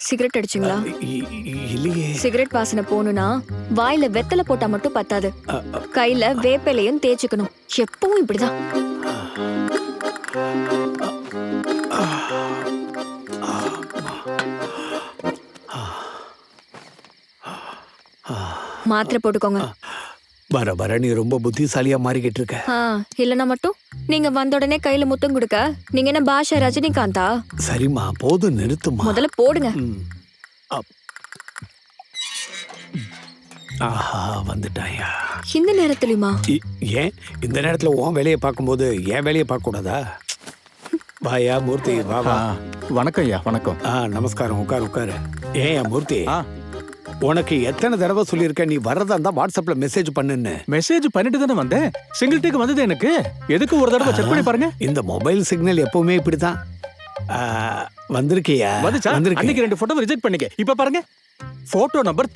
Cigarette அடிச்சிங்களா? இல்லையே. Cigarette வாசனை போகணும்னா வாயில வெத்தலை போட்டா மட்டும் பத்தாது, கையில வேப்பிலையும் தேய்ச்சிக்கணும். எப்பவும் இப்படிதான். மாத்திரை போட்டுக்கோங்க. வர வர நீ ரொம்ப புத்திசாலியா மாறிக்கிட்டு இருக்க. இல்லனா மட்டும் நீங்க வந்த உடனே கையில முத்தம் கொடுக்க நீங்க என்ன பாஷா ரஜினிகாந்தா? சரிம்மா, போதும், நிறுத்துமா. முதல்ல போடுங்க. ஆஹா, வந்துட்டாயா? இந்த நேரத்துலயுமா? ஏன் இந்த நேரத்துல உன் வேலையை பார்க்கும்போது என் வேலையை பார்க்க கூடாதா? வாயா மூர்த்தி, வா வா. வணக்கம் ஐயா. வணக்கம். நமஸ்காரம். உட்காரு உட்காரு. ஏன் மூர்த்தி, உனக்கு எத்தனை தடவை சொல்லியிருக்க நீ வரதா இருந்தா வாட்ஸ்அப்ல மெசேஜ் பண்ணுன்னு? மெசேஜ் பண்ணிட்டு தானே வந்தேன். சிங்கிள் டேக் வந்தது எனக்கு. எதுக்கு ஒரு தடவை செக் பண்ணி பாருங்க. இந்த மொபைல் சிக்னல் எப்பவுமே இப்படிதான். வந்திருக்கியா? வந்துச்சா? அன்னைக்கு 2 போட்டோ ரிஜெக்ட் பண்ணிக்க. இப்ப பாருங்க, போட்டோ நம்பர்